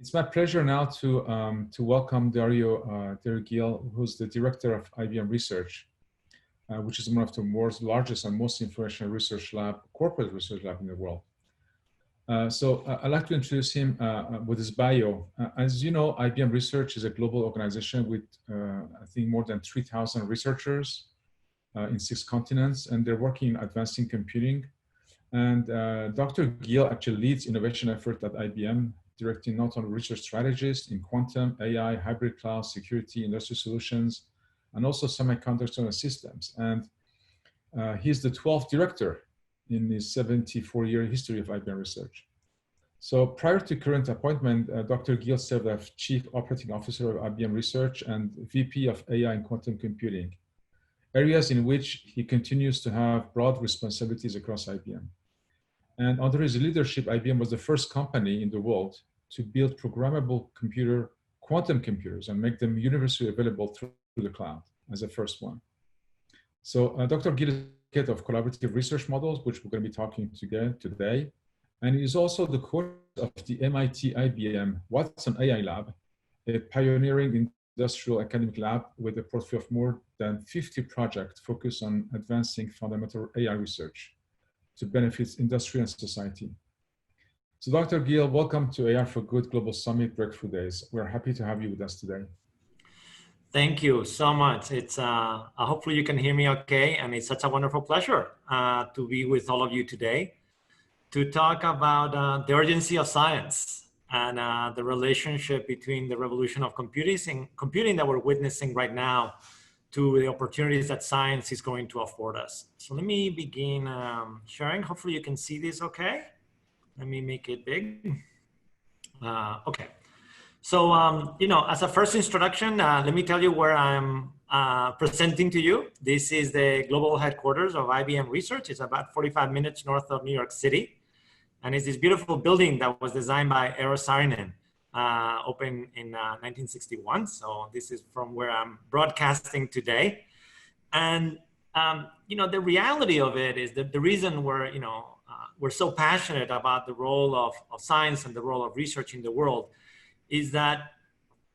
It's my pleasure now to welcome Darío Gil, who's the director of Ibm Research, which is one of the world's largest and most influential corporate research lab in the world. I'd like to introduce him with his bio. As you know, Ibm Research is a global organization with, I think, more than 3,000 researchers in 6 continents, and they're working in advancing computing. And Dr. Gil actually leads innovation effort at IBM, directing not only research strategists in quantum, AI, hybrid cloud, security, industry solutions, and also semiconductor and systems. And he's the 12th director in his 74-year history of IBM Research. So prior to current appointment, Dr. Gil served as Chief Operating Officer of IBM Research and VP of AI and Quantum Computing, areas in which he continues to have broad responsibilities across IBM. And under his leadership, IBM was the first company in the world to build programmable quantum computers and make them universally available through the cloud as the first one. So Dr. Gil is head of collaborative research models, which we're going to be talking today. And he is also the co-chair of the MIT IBM Watson AI Lab, a pioneering industrial academic lab with a portfolio of more than 50 projects focused on advancing fundamental AI research to benefit industry and society. So Dr. Gil, welcome to AI for Good Global Summit Breakthrough Days. We're happy to have you with us today. Thank you so much. It's hopefully you can hear me okay, and it's such a wonderful pleasure to be with all of you today to talk about the urgency of science and the relationship between the revolution of computing that we're witnessing right now to the opportunities that science is going to afford us. So let me begin sharing. Hopefully you can see this okay. Let me make it big. Okay. So, as a first introduction, let me tell you where I'm presenting to you. This is the global headquarters of IBM Research. It's about 45 minutes north of New York City. And it's this beautiful building that was designed by Eero Saarinen, opened in 1961. So this is from where I'm broadcasting today. And, the reality of it is that the reason we're so passionate about the role of science and the role of research in the world is that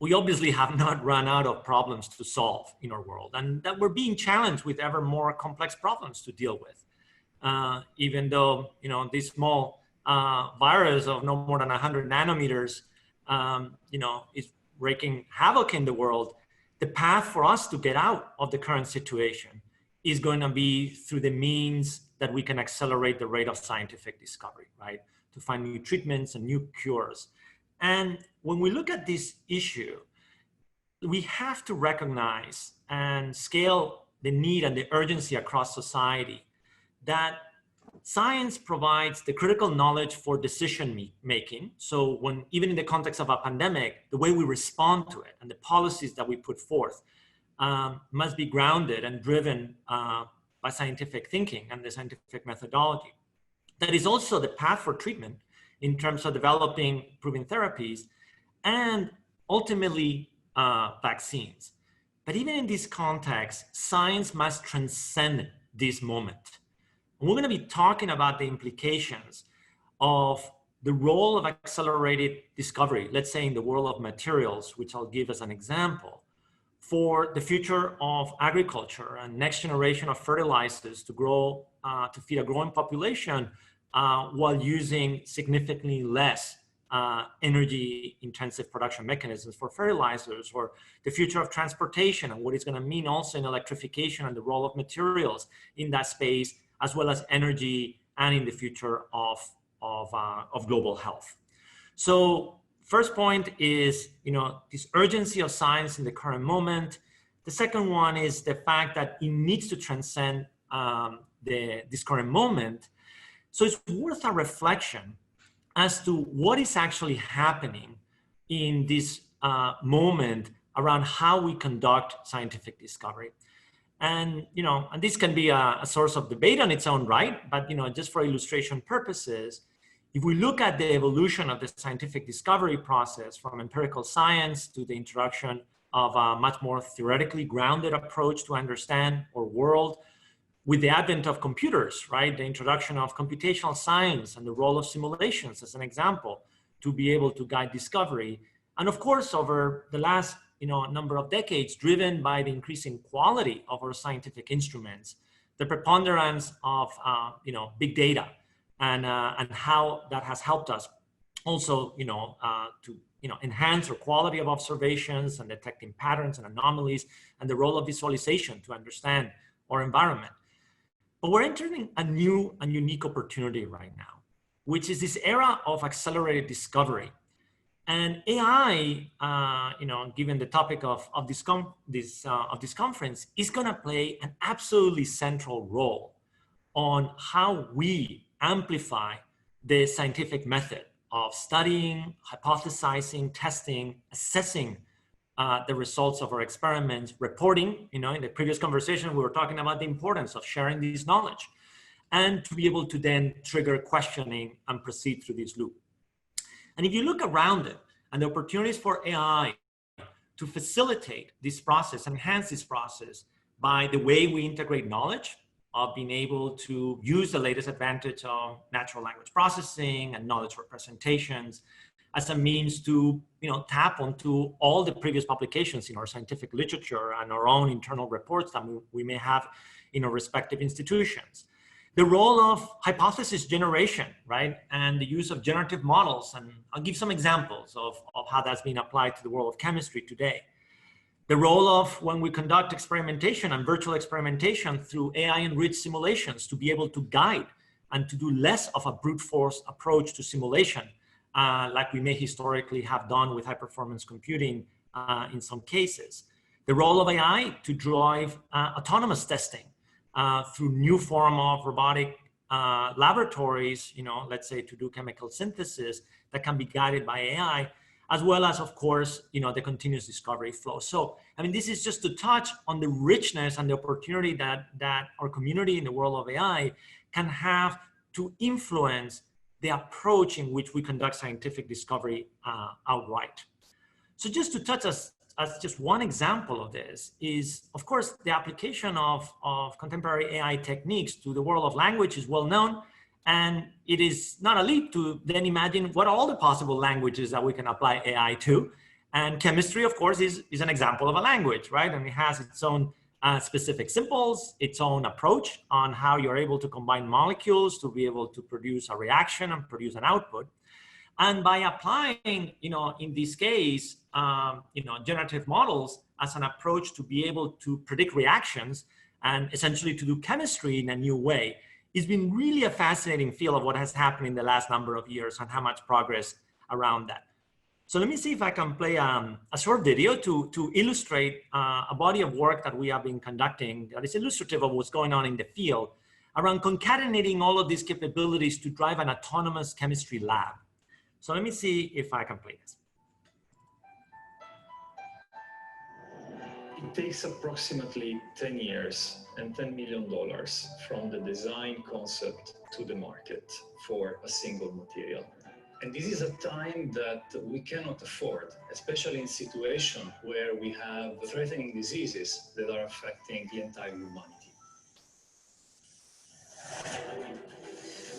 we obviously have not run out of problems to solve in our world, and that we're being challenged with ever more complex problems to deal with. Even though, this small virus of no more than 100 nanometers, is wreaking havoc in the world, the path for us to get out of the current situation is going to be through the means that we can accelerate the rate of scientific discovery, right? To find new treatments and new cures. And when we look at this issue, we have to recognize and scale the need and the urgency across society that science provides the critical knowledge for decision making. So even in the context of a pandemic, the way we respond to it and the policies that we put forth must be grounded and driven by scientific thinking and the scientific methodology. That is also the path for treatment in terms of developing proven therapies and ultimately vaccines. But even in this context, science must transcend this moment. And we're going to be talking about the implications of the role of accelerated discovery, let's say in the world of materials, which I'll give as an example, for the future of agriculture and next generation of fertilizers to grow, to feed a growing population while using significantly less energy intensive production mechanisms for fertilizers, or the future of transportation and what it's going to mean also in electrification and the role of materials in that space, as well as energy and in the future of global health. So first point is, this urgency of science in the current moment. The second one is the fact that it needs to transcend this current moment. So it's worth a reflection as to what is actually happening in this moment around how we conduct scientific discovery. And, and this can be a source of debate on its own right, but, just for illustration purposes, if we look at the evolution of the scientific discovery process from empirical science to the introduction of a much more theoretically grounded approach to understand our world, with the advent of computers, right? The introduction of computational science and the role of simulations as an example, to be able to guide discovery. And of course, over the last number of decades, driven by the increasing quality of our scientific instruments, the preponderance of big data, and how that has helped us also to enhance our quality of observations and detecting patterns and anomalies, and the role of visualization to understand our environment. But we're entering a new and unique opportunity right now, which is this era of accelerated discovery. And AI, given the topic of this conference, is going to play an absolutely central role on how we amplify the scientific method of studying, hypothesizing, testing, assessing the results of our experiments, reporting. In the previous conversation, we were talking about the importance of sharing this knowledge, and to be able to then trigger questioning and proceed through this loop. And if you look around it, and the opportunities for AI to facilitate this process, enhance this process by the way we integrate knowledge, of being able to use the latest advantage of natural language processing and knowledge representations as a means to tap onto all the previous publications in our scientific literature and our own internal reports that we may have in our respective institutions. The role of hypothesis generation, right? And the use of generative models. And I'll give some examples of how that's being applied to the world of chemistry today. The role of when we conduct experimentation and virtual experimentation through AI-enriched simulations to be able to guide and to do less of a brute force approach to simulation, like we may historically have done with high-performance computing in some cases. The role of AI to drive autonomous testing through new form of robotic laboratories, let's say to do chemical synthesis that can be guided by AI, as well as, of course, the continuous discovery flow. So, this is just to touch on the richness and the opportunity that our community in the world of AI can have to influence the approach in which we conduct scientific discovery outright. So just to touch as just one example of this is, of course, the application of contemporary AI techniques to the world of language is well known. And it is not a leap to then imagine what are all the possible languages that we can apply AI to. And chemistry, of course, is an example of a language, right? And it has its own specific symbols, its own approach on how you're able to combine molecules to be able to produce a reaction and produce an output. And by applying, in this case, generative models as an approach to be able to predict reactions and essentially to do chemistry in a new way, it's been really a fascinating field of what has happened in the last number of years and how much progress around that. So let me see if I can play a short video to illustrate a body of work that we have been conducting that is illustrative of what's going on in the field around concatenating all of these capabilities to drive an autonomous chemistry lab. So let me see if I can play this. It takes approximately 10 years and $10 million from the design concept to the market for a single material. And this is a time that we cannot afford, especially in situations where we have threatening diseases that are affecting the entire humanity.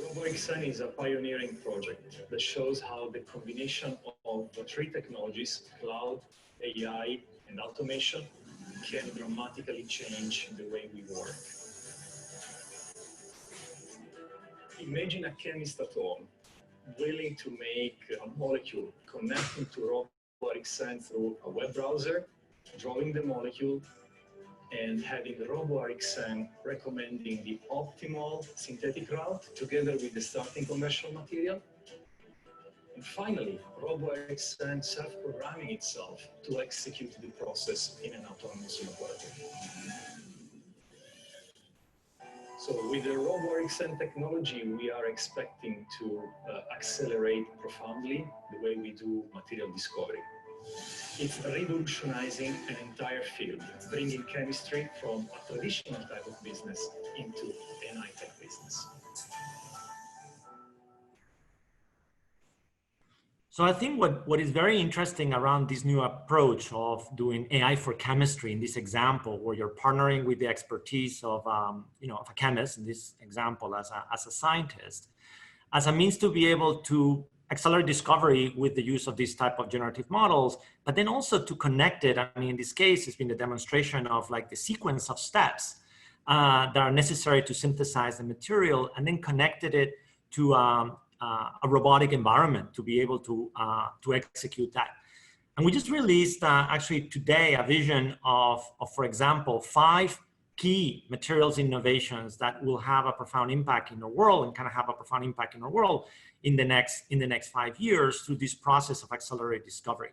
RoboXN is a pioneering project that shows how the combination of three technologies, cloud, AI, and automation, can dramatically change the way we work. Imagine a chemist at home willing to make a molecule connecting to RoboXN through a web browser, drawing the molecule, and having RoboXN recommending the optimal synthetic route together with the starting commercial material. And finally, RoboXN self-programming itself to execute the process in an autonomous laboratory. So with the RoboXN technology, we are expecting to accelerate profoundly the way we do material discovery. It's revolutionizing an entire field. It's bringing chemistry from a traditional type of business into an high-tech business. So I think what is very interesting around this new approach of doing AI for chemistry in this example, where you're partnering with the expertise of of a chemist, in this example as a scientist, as a means to be able to accelerate discovery with the use of these type of generative models, but then also to connect it. I mean, in this case, it's been the demonstration of like the sequence of steps that are necessary to synthesize the material, and then connected it to a robotic environment to be able to execute that. And we just released actually today a vision of, for example, 5 key materials innovations that will have a profound impact in the world and kind of have a profound impact in the world in the next 5 years through this process of accelerated discovery.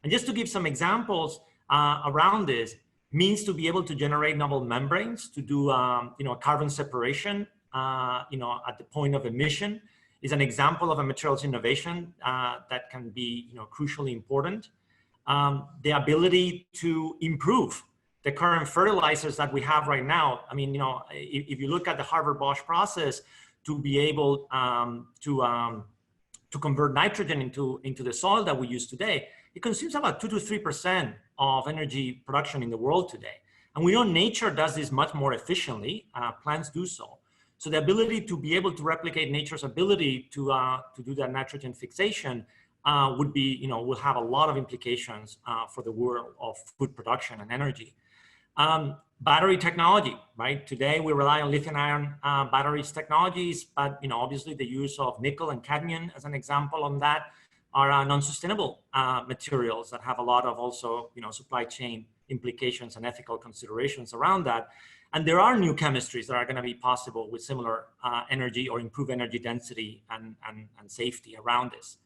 And just to give some examples around this, means to be able to generate novel membranes to do carbon separation at the point of emission is an example of a materials innovation that can be crucially important. The ability to improve the current fertilizers that we have right now. I mean, if you look at the Harvard-Bosch process to be able to convert nitrogen into the soil that we use today, it consumes about 2 to 3% of energy production in the world today. And we know nature does this much more efficiently. Plants do so. So the ability to be able to replicate nature's ability to do that nitrogen fixation would be, will have a lot of implications for the world of food production and energy. Battery technology, right? Today we rely on lithium-ion batteries technologies, but obviously the use of nickel and cadmium as an example on that are non-sustainable materials that have a lot of also supply chain implications and ethical considerations around that. And there are new chemistries that are going to be possible with similar energy or improved energy density and safety around this.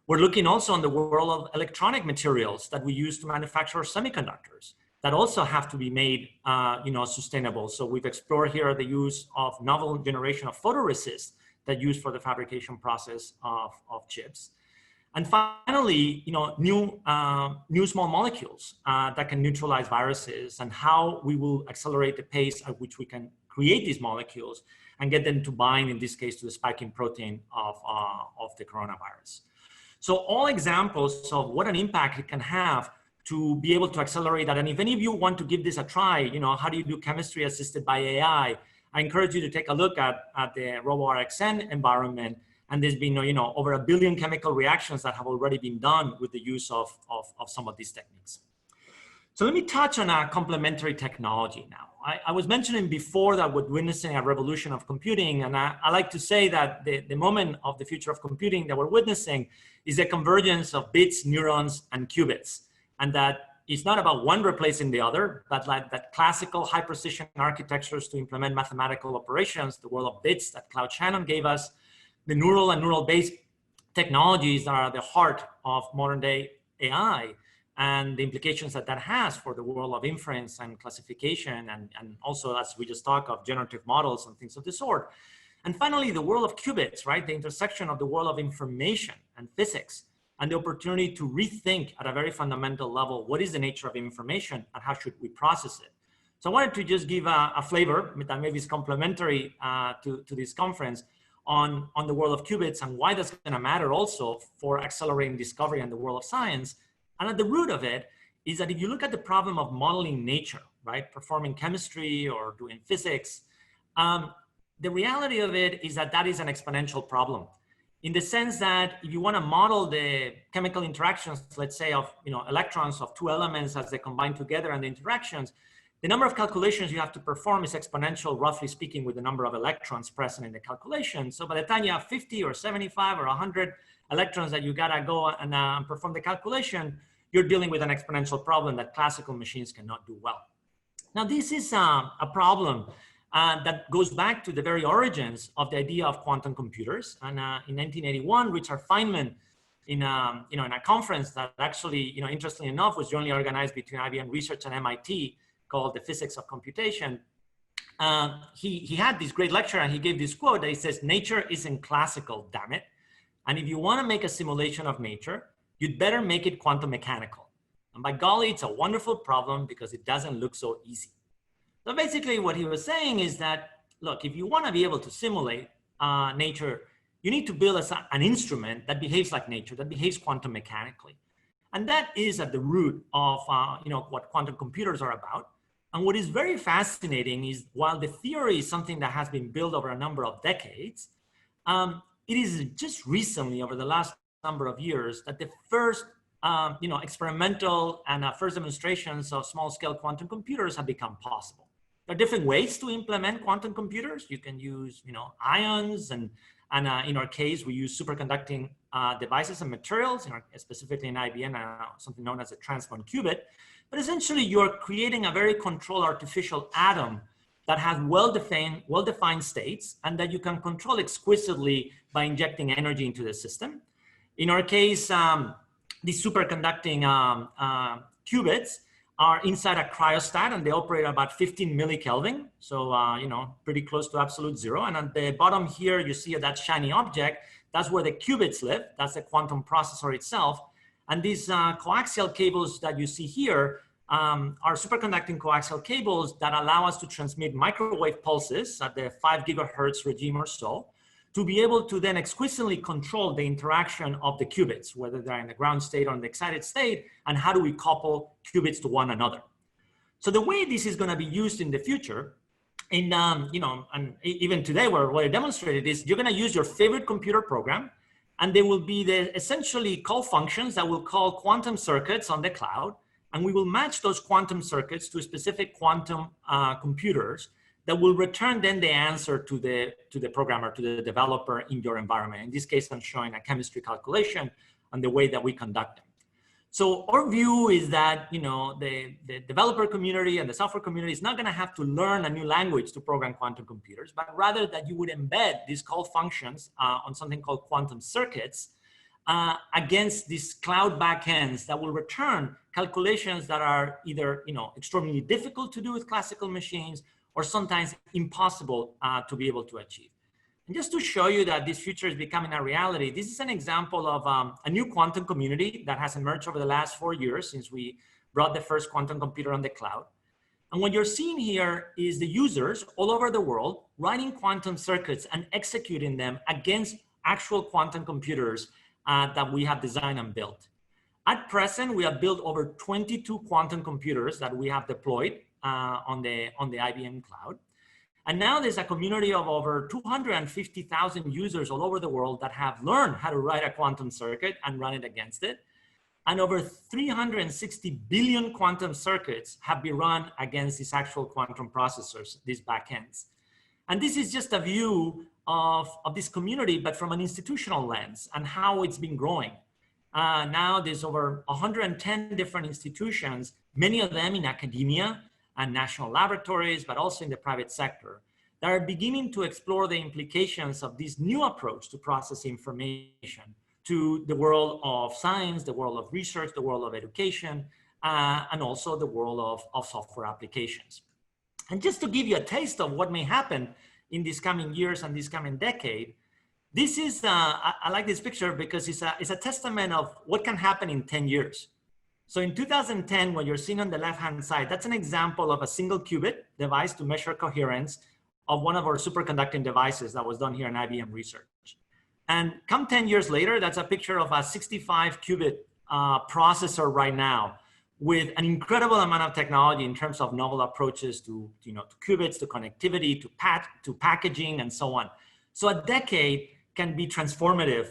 We're looking also on the world of electronic materials that we use to manufacture semiconductors that also have to be made sustainable. So we've explored here the use of novel generation of photoresist that used for the fabrication process of chips. And finally, new small molecules that can neutralize viruses, and how we will accelerate the pace at which we can create these molecules and get them to bind, in this case, to the spiking protein of the coronavirus. So all examples of what an impact it can have to be able to accelerate that. And if any of you want to give this a try, how do you do chemistry assisted by AI? I encourage you to take a look at the RoboRxN environment. And there's been, over 1 billion chemical reactions that have already been done with the use of some of these techniques. So let me touch on a complementary technology now. I was mentioning before that we're witnessing a revolution of computing. And I like to say that the moment of the future of computing that we're witnessing is a convergence of bits, neurons, and qubits. And that it's not about one replacing the other, but like that classical high precision architectures to implement mathematical operations, the world of bits that Claude Shannon gave us, the neural and neural-based technologies that are at the heart of modern day AI, and the implications that that has for the world of inference and classification, and also, as we just talked, of generative models and things of the sort. And finally, the world of qubits, right? The intersection of the world of information and physics, and the opportunity to rethink at a very fundamental level, what is the nature of information and how should we process it? So I wanted to just give a flavor that maybe is complementary to this conference on the world of qubits and why that's going to matter also for accelerating discovery in the world of science. And at the root of it is that if you look at the problem of modeling nature, right, performing chemistry or doing physics, the reality of it is that that is an exponential problem, in the sense that if you want to model the chemical interactions, let's say of electrons of 2 elements as they combine together and the interactions, the number of calculations you have to perform is exponential, roughly speaking, with the number of electrons present in the calculation. So by the time you have 50 or 75 or 100 electrons that you gotta go and perform the calculation, you're dealing with an exponential problem that classical machines cannot do well. Now, this is a problem that goes back to the very origins of the idea of quantum computers. And in 1981, Richard Feynman, in a conference that actually, interestingly enough, was jointly organized between IBM Research and MIT, called The Physics of Computation. He had this great lecture, and he gave this quote that he says, "Nature isn't classical, damn it. And if you want to make a simulation of nature, you'd better make it quantum mechanical. And by golly, it's a wonderful problem because it doesn't look so easy." So basically what he was saying is that, look, if you want to be able to simulate nature, you need to build an instrument that behaves like nature, that behaves quantum mechanically. And that is at the root of what quantum computers are about. And what is very fascinating is, while the theory is something that has been built over a number of decades, it is just recently, over the last number of years, that the first experimental and first demonstrations of small-scale quantum computers have become possible. There are different ways to implement quantum computers. You can use, ions, and in our case, we use superconducting devices and materials, specifically in IBM, something known as a transmon qubit. But essentially, you're creating a very controlled artificial atom that has well-defined states and that you can control exquisitely by injecting energy into the system. In our case, these superconducting qubits are inside a cryostat, and they operate at about 15 millikelvin. So, pretty close to absolute zero. And at the bottom here, you see that shiny object. That's where the qubits live. That's the quantum processor itself. And these coaxial cables that you see here are superconducting coaxial cables that allow us to transmit microwave pulses at the 5 gigahertz regime or so, to be able to then exquisitely control the interaction of the qubits, whether they're in the ground state or in the excited state, and how do we couple qubits to one another. So the way this is going to be used in the future, and even today what I demonstrated is you're going to use your favorite computer program, and there will be the essentially call functions that will call quantum circuits on the cloud, and we will match those quantum circuits to specific quantum computers that will return then the answer to the programmer, to the developer in your environment. In this case, I'm showing a chemistry calculation and the way that we conduct them. So our view is that the developer community and the software community is not going to have to learn a new language to program quantum computers, but rather that you would embed these call functions on something called quantum circuits against these cloud backends that will return calculations that are either extraordinarily difficult to do with classical machines, or sometimes impossible to be able to achieve. And just to show you that this future is becoming a reality, this is an example of a new quantum community that has emerged over the last 4 years since we brought the first quantum computer on the cloud. And what you're seeing here is the users all over the world writing quantum circuits and executing them against actual quantum computers that we have designed and built. At present, we have built over 22 quantum computers that we have deployed on the IBM cloud. And now there's a community of over 250,000 users all over the world that have learned how to write a quantum circuit and run it against it. And over 360 billion quantum circuits have been run against these actual quantum processors, these backends. And this is just a view of this community, but from an institutional lens and how it's been growing. Now there's over 110 different institutions, many of them in academia and national laboratories, but also in the private sector, that are beginning to explore the implications of this new approach to process information to the world of science, the world of research, the world of education, and also the world of software applications. And just to give you a taste of what may happen in these coming years and this coming decade, this is, I like this picture because it's a testament of what can happen in 10 years. So in 2010, what you're seeing on the left-hand side, that's an example of a single qubit device to measure coherence of one of our superconducting devices that was done here in IBM Research. And come 10 years later, that's a picture of a 65 qubit processor right now with an incredible amount of technology in terms of novel approaches to qubits, to connectivity, to packaging, and so on. So a decade can be transformative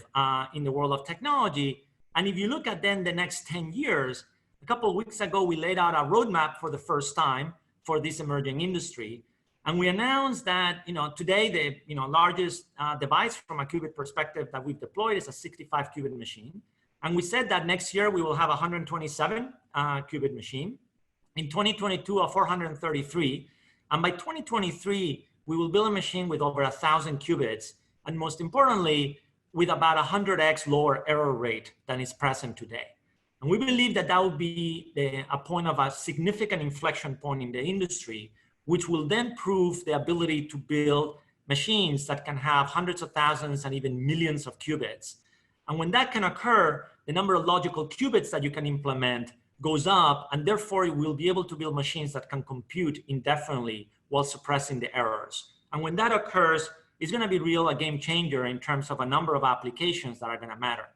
in the world of technology. And if you look at then the next 10 years, a couple of weeks ago, we laid out a roadmap for the first time for this emerging industry. And we announced that today the largest device from a qubit perspective that we've deployed is a 65 qubit machine. And we said that next year we will have a 127 qubit machine. In 2022, a 433. And by 2023, we will build a machine with over 1,000 qubits. And most importantly, with about 100x lower error rate than is present today. And we believe that that will be a point of a significant inflection point in the industry, which will then prove the ability to build machines that can have hundreds of thousands and even millions of qubits. And when that can occur, the number of logical qubits that you can implement goes up, and therefore you will be able to build machines that can compute indefinitely while suppressing the errors. And when that occurs, it's going to be a game changer in terms of a number of applications that are going to matter.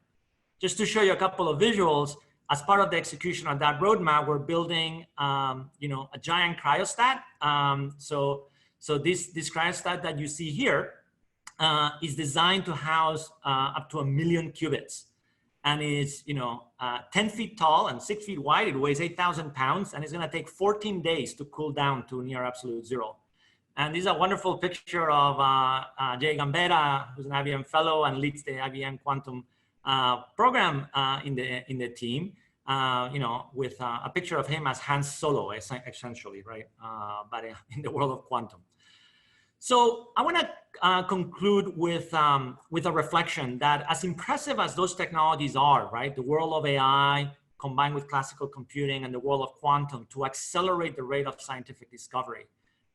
Just to show you a couple of visuals, as part of the execution of that roadmap, we're building, a giant cryostat. So this cryostat that you see here is designed to house up to 1 million qubits, and is 10 feet tall and 6 feet wide. It weighs 8,000 pounds, and it's going to take 14 days to cool down to near absolute zero. And this is a wonderful picture of Jay Gambetta, who's an IBM fellow and leads the IBM quantum program in the team. With a picture of him as Han Solo, essentially, right? But in the world of quantum. So I want to conclude with a reflection that, as impressive as those technologies are, right? The world of AI combined with classical computing and the world of quantum to accelerate the rate of scientific discovery,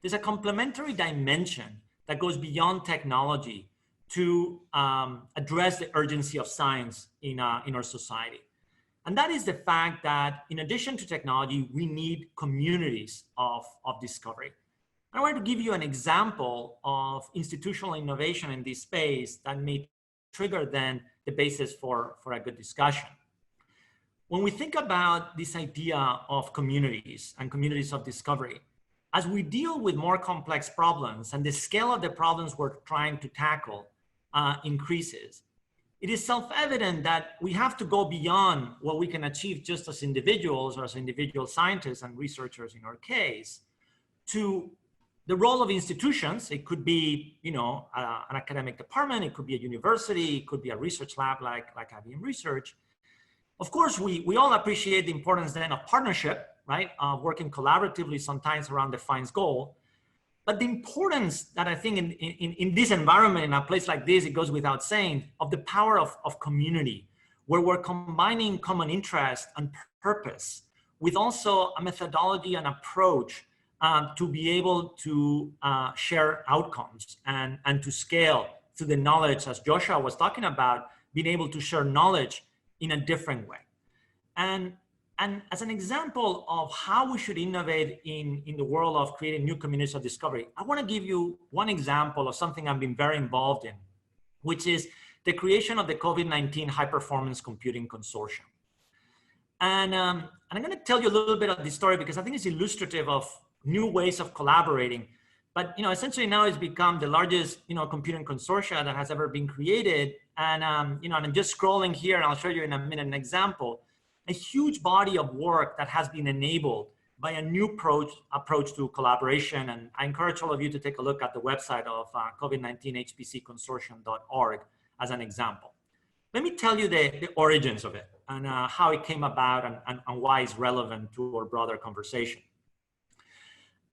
there's a complementary dimension that goes beyond technology to address the urgency of science in our society. And that is the fact that, in addition to technology, we need communities of discovery. I want to give you an example of institutional innovation in this space that may trigger then the basis for a good discussion. When we think about this idea of communities and communities of discovery, as we deal with more complex problems and the scale of the problems we're trying to tackle increases, it is self-evident that we have to go beyond what we can achieve just as individuals or as individual scientists and researchers in our case, to the role of institutions. It could be, an academic department, it could be a university, it could be a research lab like IBM Research. Of course, we all appreciate the importance then of partnership, right? Working collaboratively sometimes around the defined goal. But the importance that I think in this environment, in a place like this, it goes without saying, of the power of community, where we're combining common interest and purpose with also a methodology and approach to be able to share outcomes and to scale to the knowledge, as Joshua was talking about, being able to share knowledge in a different way. And as an example of how we should innovate in the world of creating new communities of discovery, I want to give you one example of something I've been very involved in, which is the creation of the COVID-19 High Performance Computing Consortium. And I'm going to tell you a little bit of this story because I think it's illustrative of new ways of collaborating. But essentially now it's become the largest computing consortia that has ever been created. And and I'm just scrolling here, and I'll show you in a minute an example. A huge body of work that has been enabled by a new approach to collaboration. And I encourage all of you to take a look at the website of COVID-19HPCconsortium.org as an example. Let me tell you the origins of it and how it came about and why it's relevant to our broader conversation.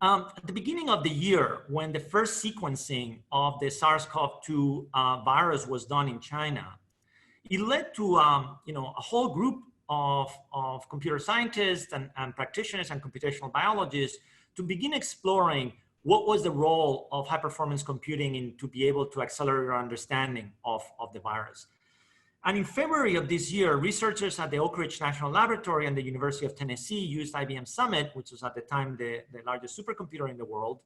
At the beginning of the year, when the first sequencing of the SARS-CoV-2 virus was done in China, it led to a whole group of computer scientists and practitioners and computational biologists to begin exploring what was the role of high performance computing to be able to accelerate our understanding of the virus. And in February of this year, researchers at the Oak Ridge National Laboratory and the University of Tennessee used IBM Summit, which was at the time the largest supercomputer in the world,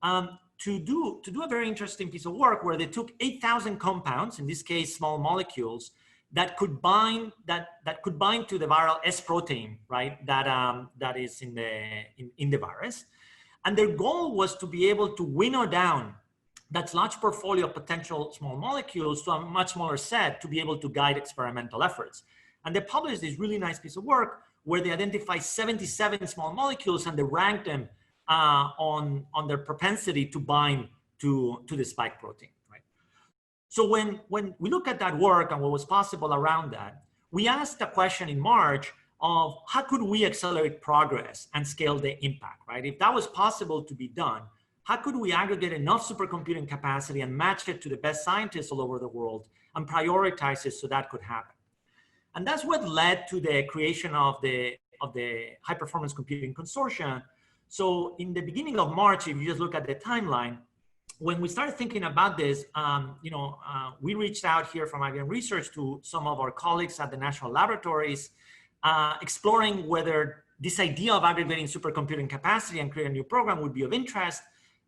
to do a very interesting piece of work where they took 8,000 compounds, in this case small molecules, that could bind to the viral S protein, right? That is in the virus, and their goal was to be able to winnow down that large portfolio of potential small molecules to a much smaller set to be able to guide experimental efforts. And they published this really nice piece of work where they identified 77 small molecules and they ranked them on their propensity to bind to the spike protein. So when we look at that work and what was possible around that, we asked a question in March of how could we accelerate progress and scale the impact, right? If that was possible to be done, how could we aggregate enough supercomputing capacity and match it to the best scientists all over the world and prioritize it so that could happen? And that's what led to the creation of the High Performance Computing Consortium. So in the beginning of March, if you just look at the timeline, when we started thinking about this, we reached out here from IBM Research to some of our colleagues at the national laboratories, exploring whether this idea of aggregating supercomputing capacity and create a new program would be of interest.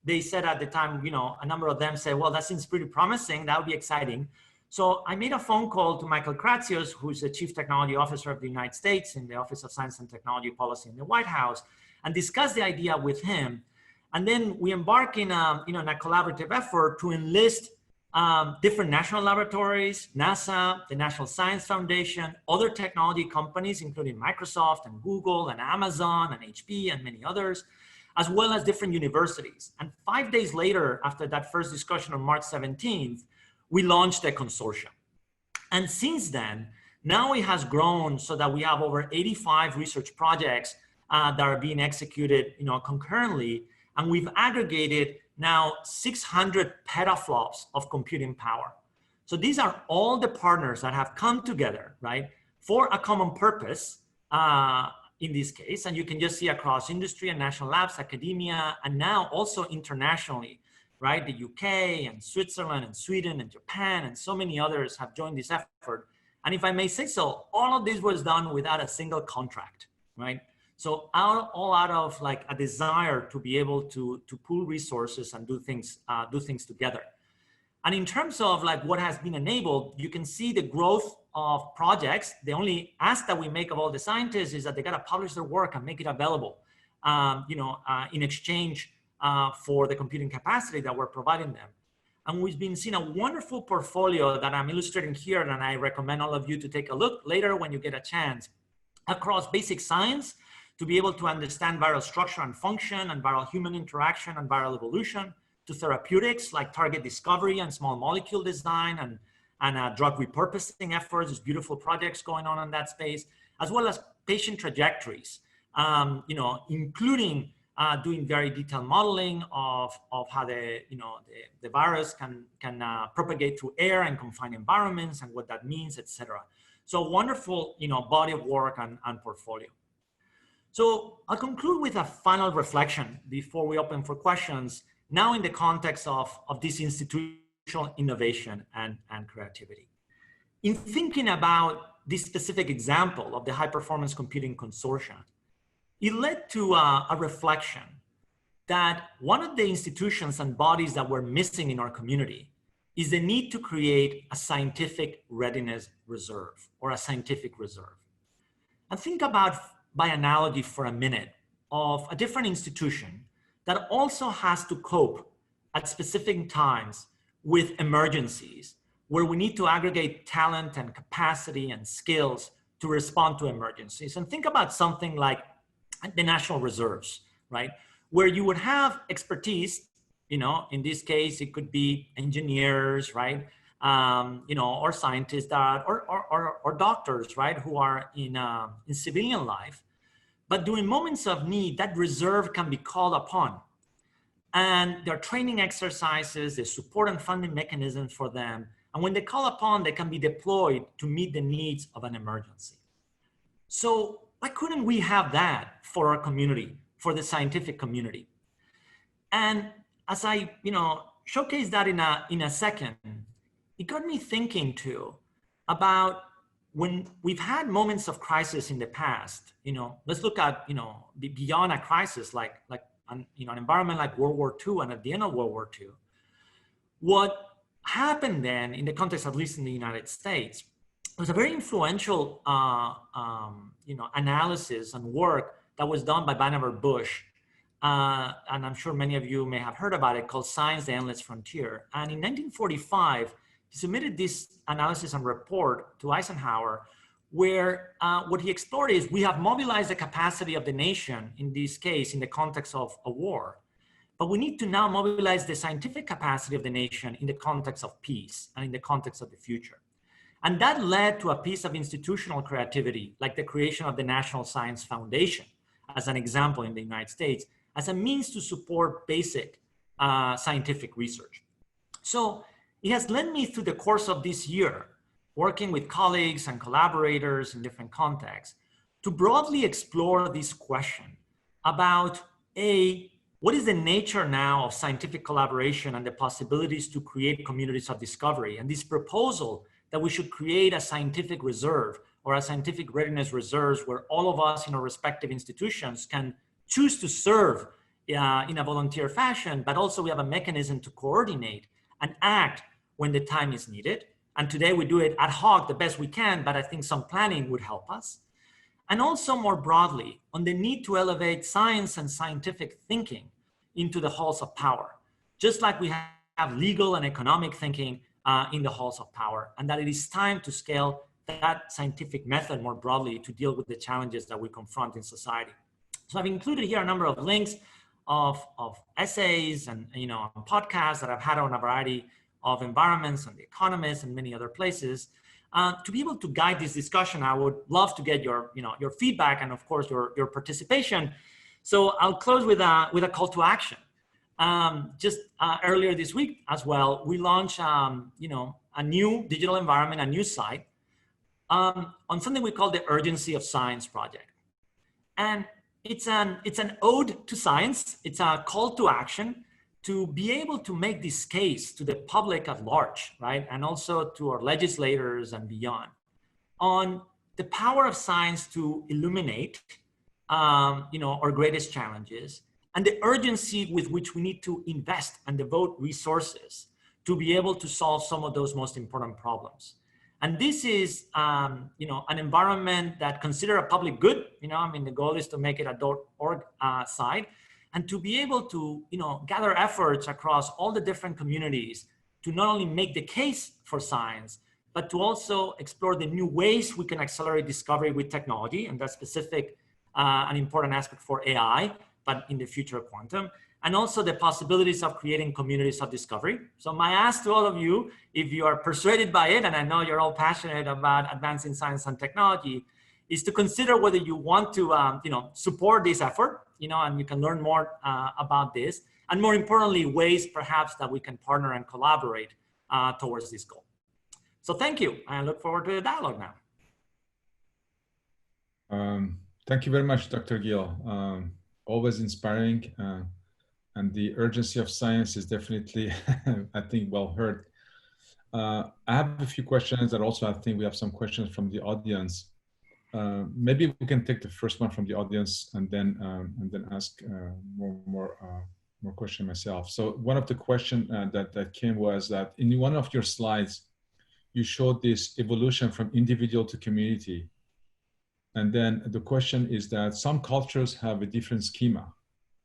They said at the time, a number of them said, well, that seems pretty promising. That would be exciting. So I made a phone call to Michael Kratsios, who's the Chief Technology Officer of the United States in the Office of Science and Technology Policy in the White House, and discussed the idea with him. And then we embark in a collaborative effort to enlist different national laboratories, NASA, the National Science Foundation, other technology companies, including Microsoft and Google and Amazon and HP and many others, as well as different universities. And 5 days later, after that first discussion on March 17th, we launched a consortium. And since then, now it has grown so that we have over 85 research projects that are being executed, concurrently, and we've aggregated now 600 petaflops of computing power. So these are all the partners that have come together, right, for a common purpose in this case. And you can just see across industry and national labs, academia, and now also internationally, right? The UK and Switzerland and Sweden and Japan and so many others have joined this effort. And if I may say so, all of this was done without a single contract, right? So all out of like a desire to be able to pool resources and do things together. And in terms of like what has been enabled, you can see the growth of projects. The only ask that we make of all the scientists is that they got to publish their work and make it available, in exchange for the computing capacity that we're providing them. And we've been seeing a wonderful portfolio that I'm illustrating here, and I recommend all of you to take a look later when you get a chance, across basic science, to be able to understand viral structure and function and viral human interaction and viral evolution, to therapeutics like target discovery and small molecule design and drug repurposing efforts. There's beautiful projects going on in that space, as well as patient trajectories, including doing very detailed modeling of how the virus can propagate through air and confined environments and what that means, etc. So wonderful, body of work and portfolio. So I'll conclude with a final reflection before we open for questions, now in the context of this institutional innovation and creativity. In thinking about this specific example of the High Performance Computing Consortium, it led to a reflection that one of the institutions and bodies that we're missing in our community is the need to create a scientific readiness reserve or a scientific reserve. And think about, by analogy for a minute, of a different institution that also has to cope at specific times with emergencies where we need to aggregate talent and capacity and skills to respond to emergencies. And think about something like the national reserves, right? Where you would have expertise, in this case, it could be engineers, right? Or scientists that, or doctors, right? Who are in civilian life. But during moments of need, that reserve can be called upon. And there are training exercises, there's support and funding mechanisms for them. And when they call upon, they can be deployed to meet the needs of an emergency. So why couldn't we have that for our community, for the scientific community? And as I, showcase that in a second, it got me thinking too about when we've had moments of crisis in the past. Let's look at, beyond a crisis, like an environment like World War II and at the end of World War II. What happened then, in the context, at least in the United States, was a very influential, analysis and work that was done by Vannevar Bush. And I'm sure many of you may have heard about it, called Science, the Endless Frontier. And in 1945, he submitted this analysis and report to Eisenhower, where what he explored is we have mobilized the capacity of the nation, in this case, in the context of a war. But we need to now mobilize the scientific capacity of the nation in the context of peace and in the context of the future. And that led to a piece of institutional creativity, like the creation of the National Science Foundation, as an example in the United States, as a means to support basic scientific research. So it has led me through the course of this year, working with colleagues and collaborators in different contexts, to broadly explore this question about what is the nature now of scientific collaboration and the possibilities to create communities of discovery, and this proposal that we should create a scientific reserve or a scientific readiness reserves where all of us in our respective institutions can choose to serve in a volunteer fashion, but also we have a mechanism to coordinate and act when the time is needed. And today we do it ad hoc the best we can, but I think some planning would help us. And also more broadly on the need to elevate science and scientific thinking into the halls of power. Just like we have legal and economic thinking in the halls of power, and that it is time to scale that scientific method more broadly to deal with the challenges that we confront in society. So I've included here a number of links of essays and podcasts that I've had on a variety of environments and The Economist and many other places. To be able to guide this discussion, I would love to get your feedback and of course your participation. So I'll close with a call to action. Just earlier this week as well, we launched a new digital environment, a new site on something we call the Urgency of Science project. And it's an ode to science. It's a call to action to be able to make this case to the public at large, right? And also to our legislators and beyond on the power of science to illuminate, our greatest challenges and the urgency with which we need to invest and devote resources to be able to solve some of those most important problems. And this is, an environment that consider a public good. The goal is to make it a .org site, and to be able to, gather efforts across all the different communities to not only make the case for science, but to also explore the new ways we can accelerate discovery with technology, and that's specific, an important aspect for AI, but in the future quantum, and also the possibilities of creating communities of discovery. So my ask to all of you, if you are persuaded by it, and I know you're all passionate about advancing science and technology, is to consider whether you want to, support this effort, and you can learn more about this, and more importantly, ways perhaps that we can partner and collaborate towards this goal. So thank you. I look forward to the dialogue now. Thank you very much, Dr. Gil. Always inspiring. And the urgency of science is definitely, I think, well heard. I have a few questions, and also I think we have some questions from the audience. Maybe we can take the first one from the audience and then ask more questions myself. So one of the questions that came was that in one of your slides, you showed this evolution from individual to community. And then the question is that some cultures have a different schema.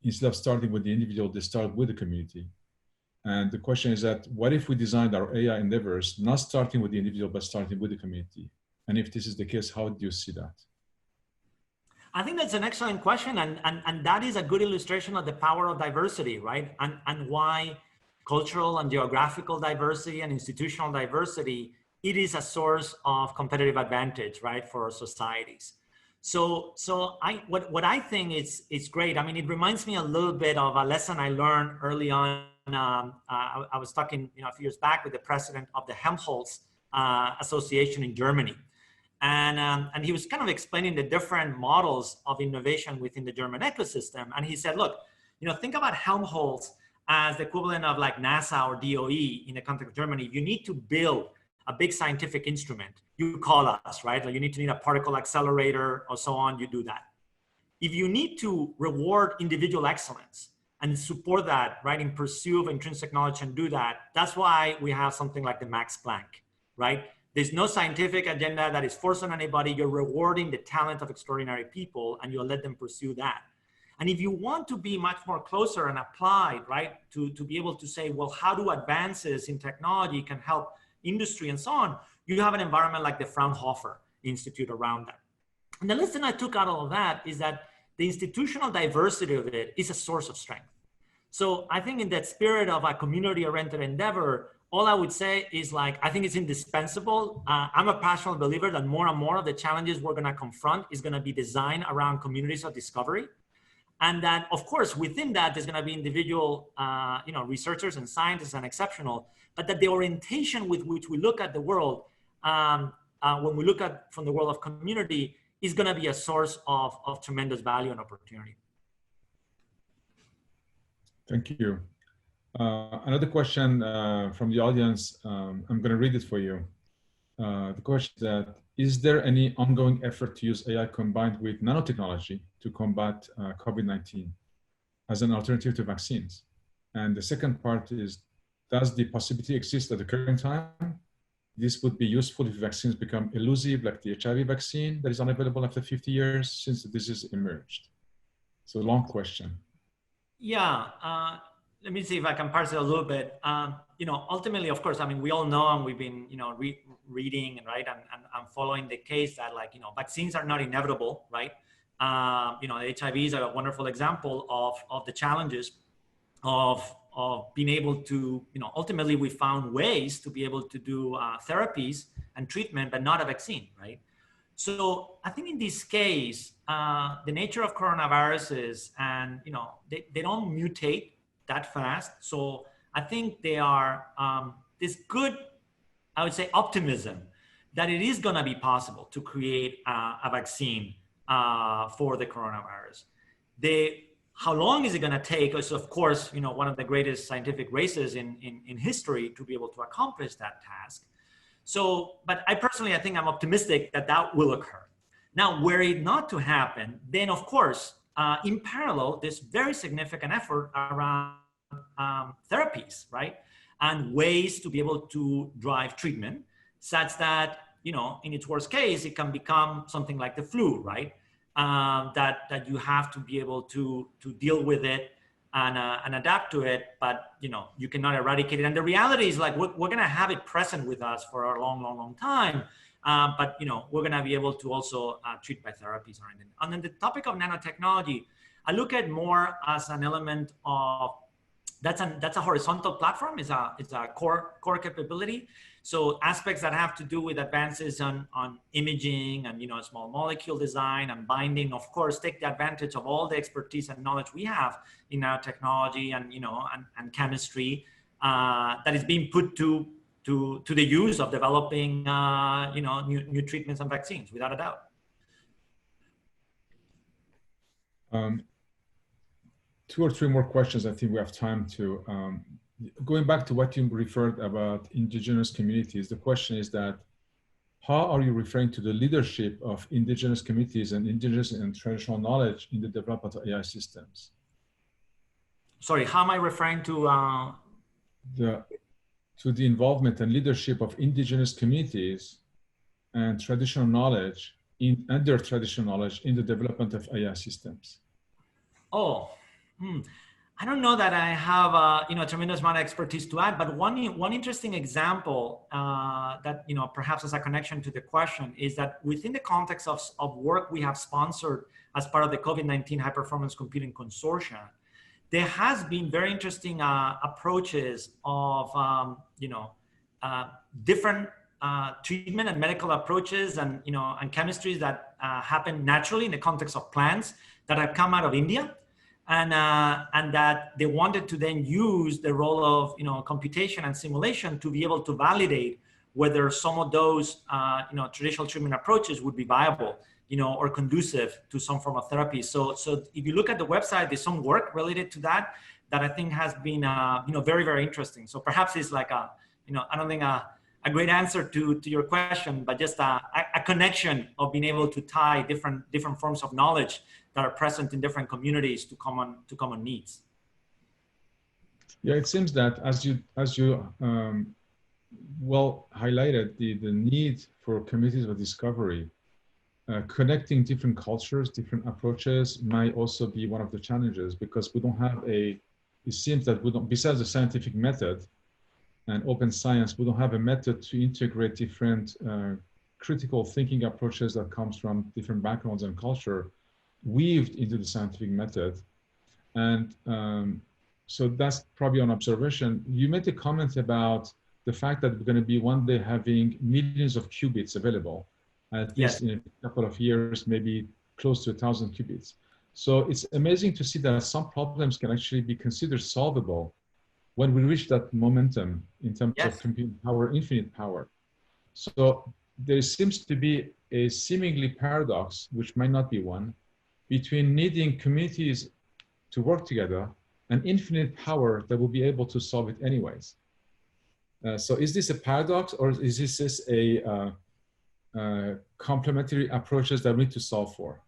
Instead of starting with the individual, they start with the community. And the question is that, what if we designed our AI endeavors not starting with the individual, but starting with the community? And if this is the case, how do you see that? I think that's an excellent question. And that is a good illustration of the power of diversity, right? And why cultural and geographical diversity and institutional diversity, it is a source of competitive advantage, right, for our societies. So what I think is great. I mean, it reminds me a little bit of a lesson I learned early on. I was talking, a few years back with the president of the Helmholtz Association in Germany, and he was kind of explaining the different models of innovation within the German ecosystem. And he said, look, think about Helmholtz as the equivalent of like NASA or DOE in the context of Germany. If you need to build a big scientific instrument, you call us, right? Like you need a particle accelerator or so on, you do that. If you need to reward individual excellence and support that, right, in pursuit of intrinsic knowledge and do that, that's why we have something like the Max Planck, right? There's no scientific agenda that is forced on anybody. You're rewarding the talent of extraordinary people and you'll let them pursue that. And if you want to be much more closer and applied, right, to be able to say, well, how do advances in technology can help industry and so on, you have an environment like the Fraunhofer Institute around that. And the lesson I took out of that is that the institutional diversity of it is a source of strength. So I think in that spirit of a community-oriented endeavor, all I would say is like, I think it's indispensable. I'm a passionate believer that more and more of the challenges we're gonna confront is gonna be designed around communities of discovery. And that, of course, within that, there's gonna be individual researchers and scientists and exceptional, but that the orientation with which we look at the world, when we look at from the world of community, is gonna be a source of tremendous value and opportunity. Thank you. Another question from the audience, I'm gonna read it for you. The question is that, is there any ongoing effort to use AI combined with nanotechnology to combat COVID-19 as an alternative to vaccines? And the second part is, does the possibility exist at the current time? This would be useful if vaccines become elusive, like the HIV vaccine that is unavailable after 50 years since the disease emerged. So long question. Yeah, let me see if I can parse it a little bit. Ultimately, of course, I mean, we all know, and we've been, reading and and following the case that, like, vaccines are not inevitable, right? The HIV is a wonderful example of the challenges of being able to, ultimately we found ways to be able to do therapies and treatment, but not a vaccine, right? So I think in this case, the nature of coronaviruses, and they don't mutate that fast. So I think they are this good, I would say, optimism that it is going to be possible to create a vaccine for the coronavirus. How long is it going to take is, of course, one of the greatest scientific races in history to be able to accomplish that task. So, but I think I'm optimistic that that will occur. Now, were it not to happen, then of course, in parallel, there's very significant effort around therapies, right? And ways to be able to drive treatment such that, in its worst case, it can become something like the flu, right? That you have to be able to deal with it and adapt to it, but you cannot eradicate it. And the reality is, like, we're going to have it present with us for a long, long, long time. But we're going to be able to also treat by therapies around it. And then the topic of nanotechnology, I look at more as an element of that's a horizontal platform. It's a core capability. So aspects that have to do with advances on imaging and small molecule design and binding, of course, take the advantage of all the expertise and knowledge we have in nanotechnology and chemistry that is being put to the use of developing new treatments and vaccines, without a doubt. Two or three more questions. I think we have time to. Going back to what you referred about indigenous communities, the question is that how are you referring to the leadership of indigenous communities and indigenous and traditional knowledge in the development of AI systems? Sorry, how am I referring to? To the involvement and leadership of indigenous communities and traditional knowledge and their traditional knowledge in the development of AI systems. Oh, I don't know that I have a tremendous amount of expertise to add, but one interesting example that perhaps has a connection to the question is that within the context of work we have sponsored as part of the COVID-19 High Performance Computing Consortium, there has been very interesting approaches of different treatment and medical approaches and chemistries that happen naturally in the context of plants that have come out of India. And that they wanted to then use the role of computation and simulation to be able to validate whether some of those traditional treatment approaches would be viable, or conducive to some form of therapy. So if you look at the website, there's some work related to that I think has been very, very interesting. So perhaps it's like I don't think a great answer to your question, but just a connection of being able to tie different forms of knowledge that are present in different communities to common needs. Yeah, it seems that as you well highlighted the need for communities of discovery, connecting different cultures, different approaches might also be one of the challenges, because we don't have it seems that we don't, besides the scientific method and open science, we don't have a method to integrate different critical thinking approaches that comes from different backgrounds and culture weaved into the scientific method. And so that's probably an observation. You made a comment about the fact that we're going to be one day having millions of qubits available, at least in a couple of years, maybe close to 1,000 qubits. So it's amazing to see that some problems can actually be considered solvable when we reach that momentum in terms of computing power, infinite power. So there seems to be a seemingly paradox, which might not be one, between needing communities to work together and infinite power that will be able to solve it anyways. So is this a paradox, or is this a complementary approaches that we need to solve for?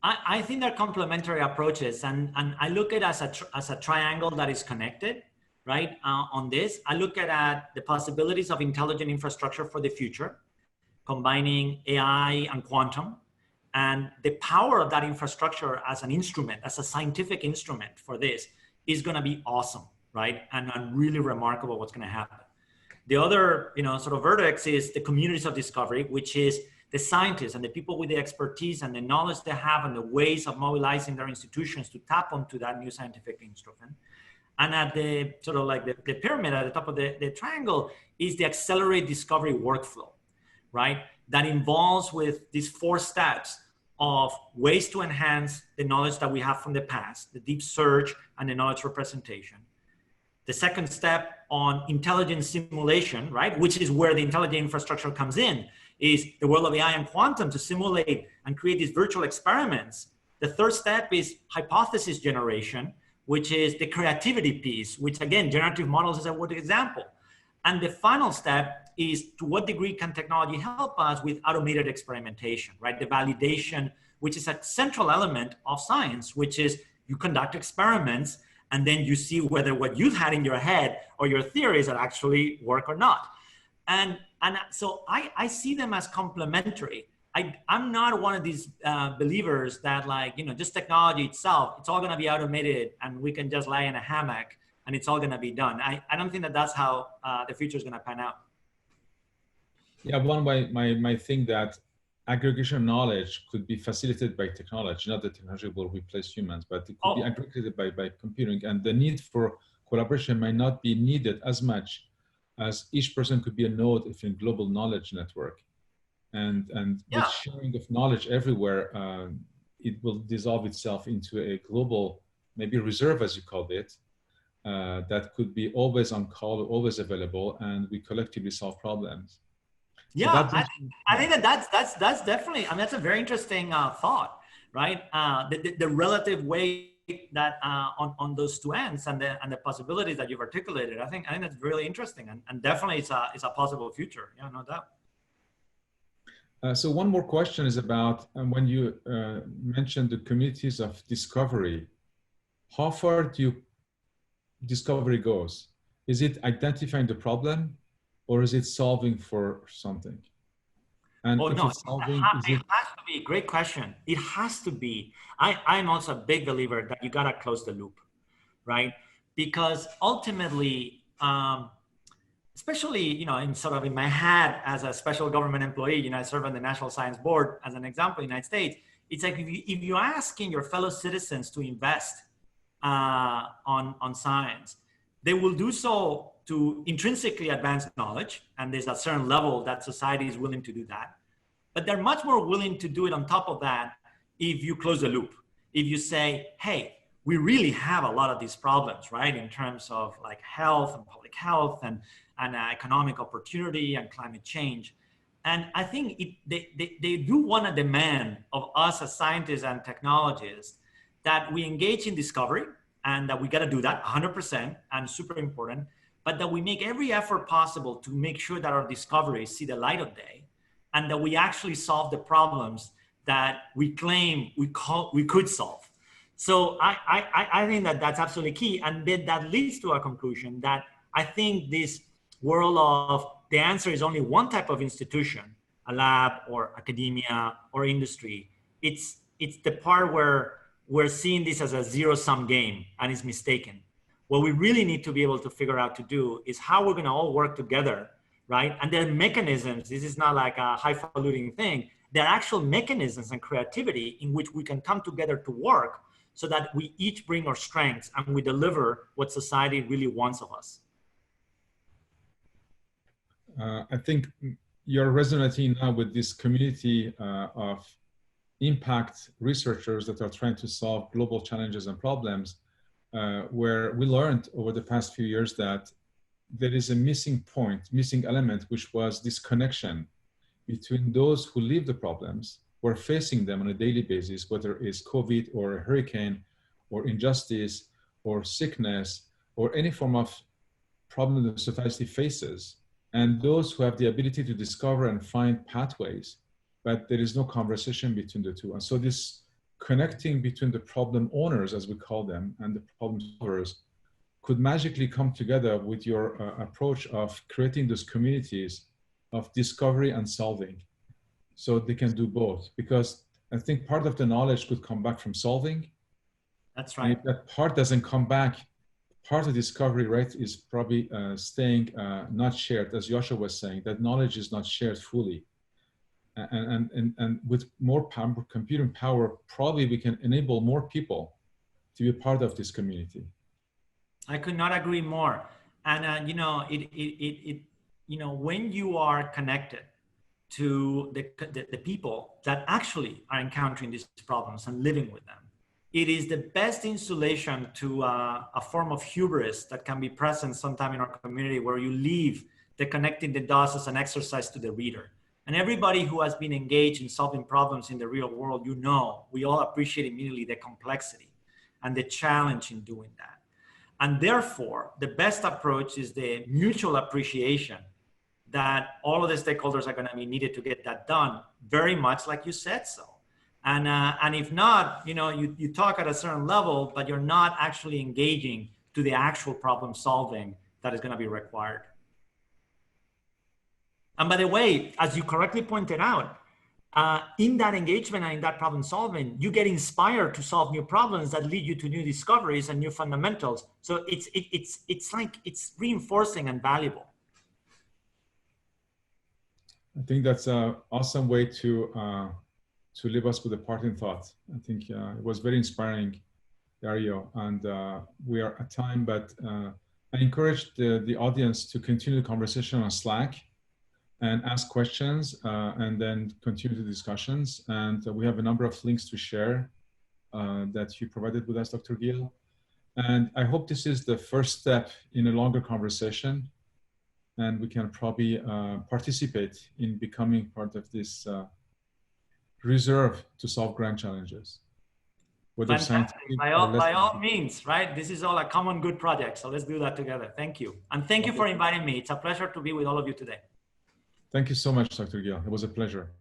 I think they're complementary approaches, and I look at it as a triangle that is connected, right? On this, I look at the possibilities of intelligent infrastructure for the future, combining AI and quantum, and the power of that infrastructure as an instrument, as a scientific instrument for this, is going to be awesome, right? And really remarkable what's going to happen. The other, sort of vertex is the communities of discovery, which is the scientists and the people with the expertise and the knowledge they have and the ways of mobilizing their institutions to tap onto that new scientific instrument. And at the sort of like the pyramid at the top of the triangle is the accelerate discovery workflow, right? That involves with these 4 steps of ways to enhance the knowledge that we have from the past, the deep search and the knowledge representation. The second step on intelligence simulation, right, which is where the intelligent infrastructure comes in, is the world of AI and quantum to simulate and create these virtual experiments. The third step is hypothesis generation, which is the creativity piece, which again, generative models is a good example. And the final step is to what degree can technology help us with automated experimentation, right? The validation, which is a central element of science, which is you conduct experiments and then you see whether what you've had in your head or your theories that actually work or not. And so I see them as complementary. I'm not one of these believers that just technology itself, it's all gonna be automated and we can just lie in a hammock and it's all gonna be done. I don't think that that's how the future is gonna pan out. Yeah, one way might think that aggregation of knowledge could be facilitated by technology. Not that technology will replace humans, but it could be aggregated by computing, and the need for collaboration might not be needed as much as each person could be a node if in global knowledge network. And with sharing of knowledge everywhere, it will dissolve itself into a global, maybe reserve as you called it, that could be always on call, always available, and we collectively solve problems. Yeah, so I think that's definitely, I mean, that's a very interesting thought, right? The relative weight that on those 2 ends and the possibilities that you've articulated, I think that's really interesting and definitely it's a possible future. Yeah, no doubt. So one more question is about when you mentioned the communities of discovery, how far do discovery goes? Is it identifying the problem or is it solving for something? And it has to be, great question. It has to be. I'm also a big believer that you gotta close the loop, right? Because ultimately, especially, in sort of in my hat as a special government employee, I serve on the National Science Board as an example in the United States. It's like if you're asking your fellow citizens to invest on science, they will do so to intrinsically advance knowledge. And there's a certain level that society is willing to do that. But they're much more willing to do it on top of that if you close the loop. If you say, hey, we really have a lot of these problems, right? In terms of like health and public health and economic opportunity and climate change. And I think they do want to demand of us as scientists and technologists that we engage in discovery and that we got to do that 100% and super important, but that we make every effort possible to make sure that our discoveries see the light of day and that we actually solve the problems that we claim we could solve. So I think that that's absolutely key. And then that leads to a conclusion that I think this world of the answer is only one type of institution, a lab or academia or industry. It's the part where we're seeing this as a zero-sum game and it's mistaken. What we really need to be able to figure out to do is how we're gonna all work together, right? And there are mechanisms, this is not like a highfalutin thing, there are actual mechanisms and creativity in which we can come together to work so that we each bring our strengths and we deliver what society really wants of us. I think you're resonating now with this community of impact researchers that are trying to solve global challenges and problems, where we learned over the past few years that there is a missing element, which was this connection between those who live the problems, who are facing them on a daily basis, whether it's COVID or a hurricane or injustice or sickness or any form of problem that society faces, and those who have the ability to discover and find pathways, but there is no conversation between the two. And so this connecting between the problem owners, as we call them, and the problem solvers could magically come together with your approach of creating those communities of discovery and solving. So they can do both, because I think part of the knowledge could come back from solving. That's right. And if that part doesn't come back part of discovery rate is probably staying not shared, as Yasha was saying, that knowledge is not shared fully. And with more power, computing power, probably we can enable more people to be part of this community. I could not agree more. And you know, when you are connected to the people that actually are encountering these problems and living with them, it is the best insulation to a form of hubris that can be present sometime in our community, where you leave the connecting the dots as an exercise to the reader. And everybody who has been engaged in solving problems in the real world, you know, we all appreciate immediately the complexity and the challenge in doing that. And therefore, the best approach is the mutual appreciation that all of the stakeholders are going to be needed to get that done, very much like you said so. And if not, you know, you talk at a certain level, but you're not actually engaging to the actual problem solving that is going to be required. And by the way, as you correctly pointed out, in that engagement and in that problem solving, you get inspired to solve new problems that lead you to new discoveries and new fundamentals. So it's like it's reinforcing and valuable. I think that's an awesome way to leave us with a parting thought. I think it was very inspiring, Dario, and we are at time, but I encourage the audience to continue the conversation on Slack and ask questions and then continue the discussions. And we have a number of links to share that you provided with us, Dr. Gil. And I hope this is the first step in a longer conversation, and we can probably participate in becoming part of this reserve to solve grand challenges. Whether scientific by all means, right? This is all a common good project. So let's do that together. Thank you. And thank you for inviting me. It's a pleasure to be with all of you today. Thank you so much, Dr. Gil. It was a pleasure.